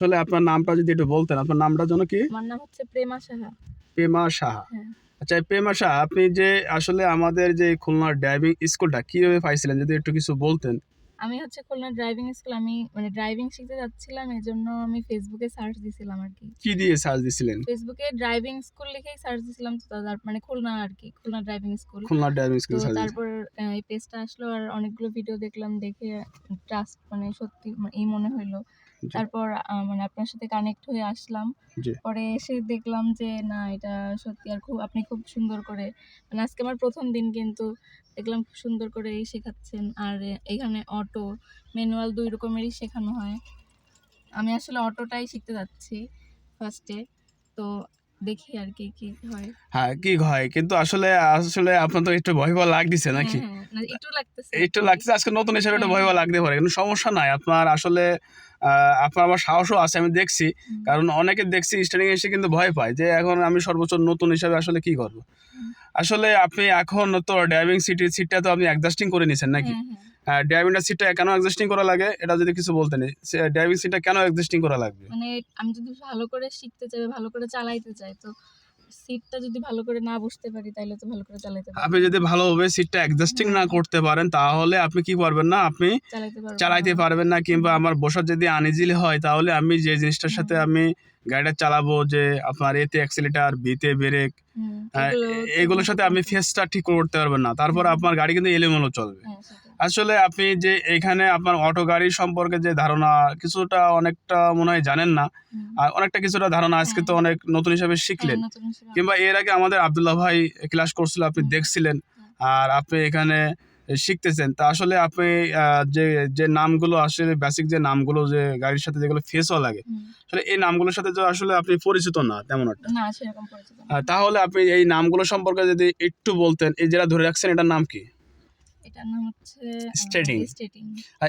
আসলে আপনার নামটা যদি একটু বলতেন, আপনার নামটা যেন কি? আমার নাম হচ্ছে প্রেমা সাহা। প্রেমা সাহা। হ্যাঁ। আচ্ছা, এই প্রেমা সাহা, আপনি যে আসলে আমাদের যে খুলনার ড্রাইভিং স্কুলটা কিভাবে পাইছিলেন যদি একটু কিছু বলতেন? আমি হচ্ছে খুলনা ড্রাইভিং স্কুল, আমি মানে ড্রাইভিং শিখতে যাচ্ছিলাম, এজন্য আমি ফেসবুকে সার্চ দিছিলাম আর কি। কি দিয়ে সার্চ দিছিলেন? ফেসবুকে ড্রাইভিং স্কুল লিখেই সার্চ দিছিলাম, তো তার মানে খুলনা আর কি, Khulna driving school. Khulna driving তো স্কুলে সার্চ দিয়েছেন। তারপর এই পেজটা আসলো আর অনেকগুলো ভিডিও দেখলাম, দেখে ট্রাস্ট মানে সত্যি এই মনে হইলো। জি, তারপর মানে আপনার সাথে কানেক্ট হয়ে আসলাম। জি। পরে এসে দেখলাম যে না, এটা সত্যি আর আপনি খুব সুন্দর করে, মানে আজকে আমার ১ম দিন, কিন্তু দেখলাম খুব সুন্দর করেই শেখাচ্ছেন। আর এখানে অটো, ম্যানুয়াল ২ রকমেরই শেখানো হয়। আমি আসলে অটোটাই শিখতে যাচ্ছি ফার্স্টে। তো দেখি আর কি হয়। হ্যাঁ, কি হয়? কিন্তু আসলে আপনার তো একটু ভয় লাগতেছে হ্যাঁ, নাকি? হ্যাঁ। না, একটু লাগতেছে একটু আরকি। লাগতেছে, আজকে নতুন হিসেবে একটু হ্যাঁ, ভয় হ্যাঁ। লাগতে পারে। কিন্তু সমস্যা নাই। আপনার আসলে আপনার আবার সাহসও আছে আমি দেখছি। হুম, কারণ অনেকে দেখছি স্টার্টিং এ এসে কিন্তু ভয় পায় যে এখন আমি সর্বোচ্চ নতুন হিসাবে আসলে কি করব? হুম। আসলে আপনি এখন তো ড্রাইভিং সিটটা তো আপনি অ্যাডজাস্টিং করে নিছেন নাকি? হ্যাঁ, হ্যাঁ। ড্রাইভিংয়ের সিটটা কেন অ্যাডজাস্টিং করা লাগে? এটা যদি কিছু বলতেন। ড্রাইভিং সিটটা কেন অ্যাডজাস্টিং করা লাগবে? মানে আমি যদি ভালো করে শিখতে চাই, ভালো করে চালাইতে চাই, তো সিটটা যদি ভালো করে না বসতে পারি, তাইলে তো ভালো করে চালাইতে পারবো আপনি না। যদি ভালোভাবে সিটটা অ্যাডজাস্টিং না হ্যাঁ, করতে পারেন তাহলে আপনি কি পারবেন না? আপনি চালাইতে পারবো চালাইতে না। পারবেন না, কিংবা হুম, আমার বসার যদি আনইজিলি হয় তাহলে আমি যে জিনিসটার সাথে হুম, আমি গাড়িটা চালাবো, যে আপনার এতে অ্যাক্সিলারেটর, বিতে ব্রেক, হুম। আ এগুলো এগুলোর ঠিকমতো সাথে আপনি কন্ট্রোল। ফেসটা ঠিক করতে পারবেন না। তারপরে হুম, আপনার গাড়ি কিন্তু এলোমেলো চলবে। হ্যাঁ, সেটাই। আসলে আপনি যে এইখানে আপনার অটো গাড়ি সম্পর্কে যে ধারণা কিছুটা অনেকটা মনে হয় জানেন না। হুম, আর অনেকটা কিছুটা ধারণা আজকে হ্যাঁ, তো অনেক নতুন হিসাবে হ্যাঁ, শিখলেন। নতুন হিসেবে কিংবা এর আগে আমাদের আব্দুল্লাহ ভাই ক্লাস করছিল, আপনি হুম, দেখছিলেন। হ্যাঁ, আর আপনি এখানে শিখতেছেন। তা আসলে আপনি যে, যে নামগুলো আসলে বেসিক যে নামগুলো যে গাড়ির সাথে যেগুলো ফেসও লাগে, হুম। আসলে এই নামগুলোর সাথে তো আসলে আপনি পরিচিত না তেমন একটা। না, সেরকম পরিচিত না। তাহলে আপনি এই নামগুলো সম্পর্কে যদি একটু বলতেন, এই যেটা ধরে রাখছেন এটার নাম কি? এটার নাম হচ্ছে স্টেডিং। স্টেটিং।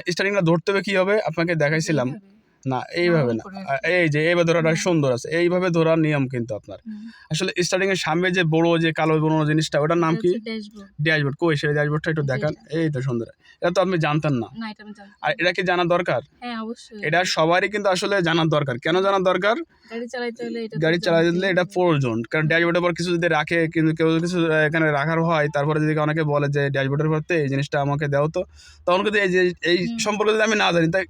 স্টার্টিংটা ধরতে হবে কিভাবে? আপনাকে এই যে দেখাইছিলাম। এইভাবে। না, না, এইভাবে না। উপরে আরকি। এই যে এইভাবে ধরাটা হুম, সুন্দর আছে। এইভাবে ধরার নিয়ম কিন্তু আপনার। হুম। আসলে স্টার্টিং এর সামনে যে বড় যে কালো বড় জিনিসটা ওটার নাম এটা কি? হচ্ছে ড্যাশবোর্ড। ড্যাশবোর্ড। কই সেই ড্যাশবোর্ডটা একটু এই যে দেখান। এটা। এই তো সুন্দর। এটা তো আপনি জানতেন না। না, এটা আমি জানতাম আর না। এটা কি জানা দরকার? হ্যাঁ, অবশ্যই। এটা সবারই কিন্তু আসলে জানার দরকার। কেন জানার দরকার? গাড়ি চালাইতে হলে এটা তো গাড়ি চালাতে জানতেই দিলে এটা হবে। প্রয়োজন। কারণ হুম, ড্যাশবোর্ডের পর কিছু যদি রাখে, কিন্তু কেউ যদি কিছু এখানে রাখার হয়, তারপরে যদি অনেকে বলে যে ড্যাশবোর্ডের পরতে এই জিনিসটা আমাকে দাও তো। তখন কিন্তু এই হুম, সম্পর্কে যদি আমি না জানি, তাই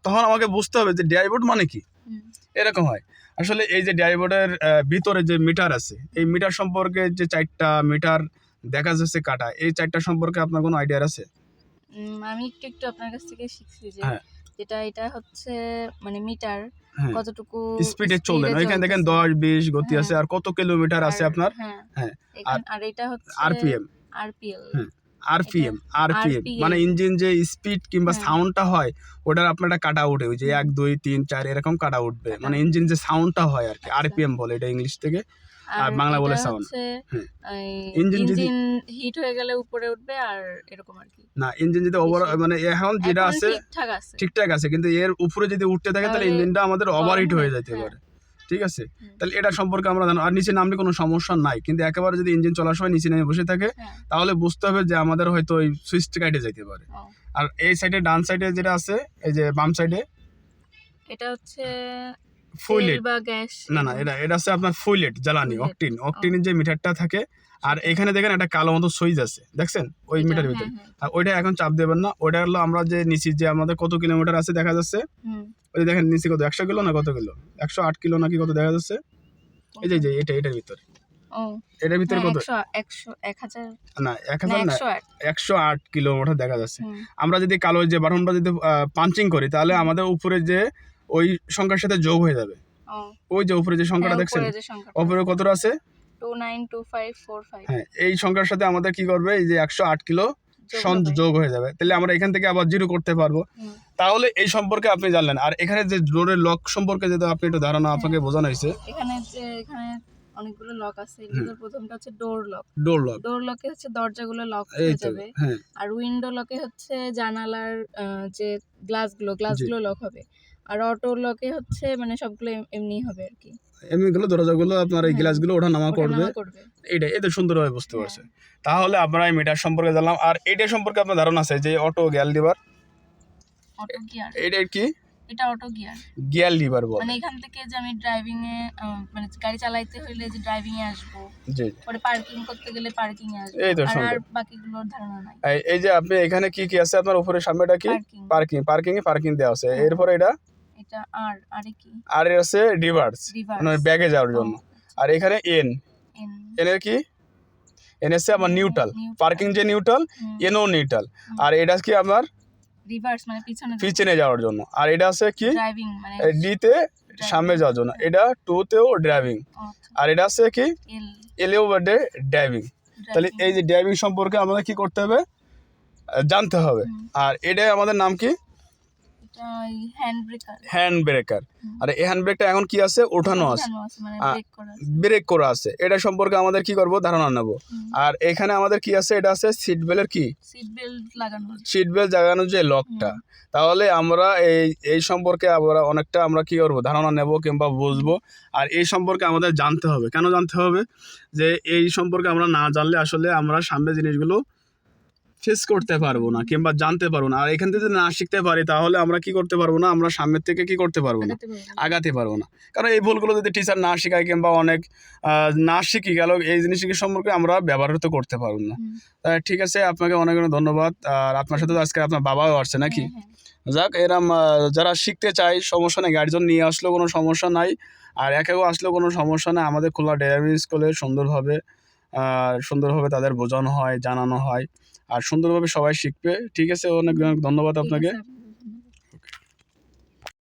তখন আমাকে বুঝতে হবে যে ড্যাশবোর্ড মানে কি? হুম, এরকম হয়। আসলে এই যে ড্যাশবোর্ডের ভিতরে যে মিটার আছে, এই মিটার সম্পর্কে যে ৪ টা মিটার দেখা যাচ্ছে কাটা, এই ৪ টা সম্পর্কে আপনার কোনো আইডিয়া আছে? আমি একটু আপনার কাছ থেকে শিখছি যে হ্যাঁ, এটা হচ্ছে মানে মিটার হ্যাঁ। কতটুকু স্পিডে চললেন। স্পিডে ওইখানে দেখেন চলতেছে। ১০-২০ গতি আছে। হ্যাঁ, আর কত কিলোমিটার আর আছে আপনার? হ্যাঁ, হ্যাঁ। আর আর এটা হচ্ছে আরপিএম। আরপিএল। হ্যাঁ, এটা আরপিএম মানে আরপিএম। ইঞ্জিন যে স্পিড কিংবা হ্যাঁ, সাউন্ডটা হয়, ওটার আপনার একটা কাটা উঠে। ওই যে হুম, ১, ২, ৩, ৪ এরকম কাটা উঠবে। কাটা মানে উঠবে। ইঞ্জিন যে সাউন্ডটা হয় আরকি। আচ্ছা। আরপিএম বলে এটা ইংলিশ থেকে। আর আর বাংলা এটা বলে সাউন্ড। হচ্ছে হ্যাঁ। এই ইঞ্জিন যদি ইঞ্জিন হিট হয়ে গেলে উপরে উঠবে, আর এরকম আরকি। না, ইঞ্জিন যদি বেশি মানে এখন যেটা এখন আছে ঠিকঠাক আছে। ঠিকঠাক আছে। কিন্তু এর উপরে যদি উঠতে থাকে তাহলে তাহলে ইঞ্জিনটা আমাদের গরম ওভারহিট হয়ে যেতে হ্যাঁ, পারে। ঠিক আছে? হুম, তাহলে এটা সম্পর্কে আমরা জানি। আর নিচে নামলে কোনো সমস্যা নাই। কিন্তু একেবারে যদি ইঞ্জিন চলার সময় নিচে নেমে বসে থাকে, হ্যাঁ, তাহলে বুঝতে হবে যে আমাদের হয়তো ওই সুইচটা কাইটে যাইতে পারে। ও। আর এই সাইডে ডান সাইডে যেটা আছে, এই যে বাম সাইডে এটা হচ্ছে তেল ফুয়েলেট। বা গ্যাস না, এগুলো। এটা হচ্ছে আপনার ফুয়েলেট, জ্বালানি, বুলেট। ও, অকটেনের যে মিটারটা থাকে। আর সেটা। এখানে দেখেন একটা কালো মতো সুইচ আছে। দেখছেন? ওই এটা মিটারের হ্যাঁ, ভিতরে। হ্যাঁ। আর ওইটা এখন চাপ দেবেন না। ওইটা হলো আমরা যে নিচে যে আমাদের কত কিলোমিটার আছে দেখা যাচ্ছে। হুম, ওই যে দেখেন নিচে কত ১০০ কিলো না কত কিলো? ১০৮ কিলো নাকি কত দেখা যাচ্ছে? এই যে, কোনটা? এটার ভিতরে। ও, এটার ভিতরে হ্যাঁ, কত? ১০০, না, না ১০০০ না, ১০৮। ১০৮ কিলোমিটার দেখা যাচ্ছে। হুম, আমরা যদি কালো যে বাটনটা যদি পাঞ্চিং করি তাহলে হুম, আমাদের উপরে যে ওই সংখ্যার সাথে যোগ হয়ে যাবে। ও, ওই যে উপরে যে হ্যাঁ, সংখ্যাটা দেখছেন? উপরে যে সংখ্যাটা উপরে আছে। কতটা আছে? 292545 হ্যাঁ, এই সংখ্যার সাথে আমাদের কি করবে? এই যে ১০৮ কিলো যোগ হবে। যোগ হয়ে যাবে। তাহলে আমরা এখান থেকে আবার 0 করতে পারবো। হুম, তাহলে এই সম্পর্কে আপনি জানলেন। আর এখানে যে ডোরের লক সম্পর্কে যদি আপনি একটু ধারণা হ্যাঁ। আপনাকে বোঝানো হইছে। এখানে অনেকগুলো লক আছে। এর হুম, ভিতর ১ম টা হচ্ছে ডোর লক। Door lock. ডোর লকে হচ্ছে দরজাগুলো লক এই হয়ে তো। যাবে। হ্যাঁ, আর উইন্ডো লকে হচ্ছে জানালার যে জি। গ্লাসগুলো লক হবে। আর অটো লকে হচ্ছে মানে সবগুলো এমনিই হবে আরকি। এমনিগুলো দরজাগুলো আপনার এই হ্যাঁ, গ্লাসগুলো ওঠানামা করবে। ওঠানামা করবে। এদের সুন্দরভাবে বুঝতে হ্যাঁ, পারছে। তাহলে আমরা এই মিটার সম্পর্কে জানলাম। আর এইটা সম্পর্কে আপনার ধারণা আছে যে auto gear liver, auto gear. এইটার কি? এটা অটো গিয়ার, গিয়ার লিভার বলে। মানে এখান থেকে যে আমি ড্রাইভিং এ মানে গাড়ি চালাইতে হইলে যে ড্রাইভিং এ আসবো, জি পরে পার্কিং করতে গেলে পার্কিং এ আসবো, এই তো আর সুন্দর। বাকিগুলোর ধারণা নাই। এই যে আপনি এখানে কি কি আছে আপনার উপরে সামনেটা কি? পার্কিং, পার্কিং দেওয়া আছে। হ্যাঁ। এরপরে এটা এটা আরে কি আর এর আছে রিভার্স, মানে রিভার্স, ব্যাগে যাওয়ার জন্য। আর এখানে এন এর কি এন এসে আমার নিউট্রাল, পার্কিং যে নিউট্রাল, এনও নিউট্রাল। আর এটা কি আমার রিভার্স মানে পিছনে যাওয়ার জন্য। আর এটা আছে কি ড্রাইভিং, মানে ডি তে সামনে যাওয়ার জন্য, এটা টু তেও ড্রাইভিং। আর এটা আছে কি এলেও বাদে ড্রাইভিং। তাহলে এই যে ড্রাইভিং সম্পর্কে আমাদের কি করতে হবে, জানতে হবে। আর এটাই আমাদের নাম কি, হ্যান্ড ব্রেকার। আর এই হ্যান্ড ব্রেকটা এখন কি আছে, ওঠানো আছে, ব্রেক করা আছে। এটা সম্পর্কে আমাদের কি করব, ধারণা নেব। আর এখানে আমাদের কি আছে, এটা আছে সিট বেল্টের কি, সিট বেল্ট লাগানোর যে লকটা। তাহলে আমরা এই সম্পর্কে অনেকটা আমরা কি করবো, ধারণা নেব কিংবা বুঝবো। আর এই সম্পর্কে আমাদের জানতে হবে। কেন জানতে হবে, যে এই সম্পর্কে আমরা না জানলে আসলে আমরা সামনে জিনিসগুলো ফেস করতে পারবো না কিংবা জানতে পারবো না। আর এখান থেকে যদি না শিখতে পারি তাহলে আমরা কি করতে পারবো না, আমরা সামনের থেকে কি করতে পারবো না, আগাতে পারবো না। কারণ এই ভুলগুলো যদি টিচার না শেখায় কিংবা অনেক না শিখি গেল, এই জিনিসগুলো সম্পর্কে আমরা ব্যবহৃত করতে পারবো না। ঠিক আছে, আপনাকে অনেক অনেক ধন্যবাদ। আর আপনার সাথে তো আজকে আপনার বাবাও আসছে নাকি? যাক, এরম যারা শিখতে চায় সমস্যা নেই, গার্জিয়ান নিয়ে আসলেও কোনো সমস্যা নাই, আর একেও আসলেও কোনো সমস্যা নেই। আমাদের খুলনা ড্রাইভিং স্কুলে সুন্দরভাবে তাদের বোঝানো হয়, জানানো হয়, আর সুন্দরভাবে সবাই শিখবে। ঠিক আছে, অনেক অনেক ধন্যবাদ আপনাকে।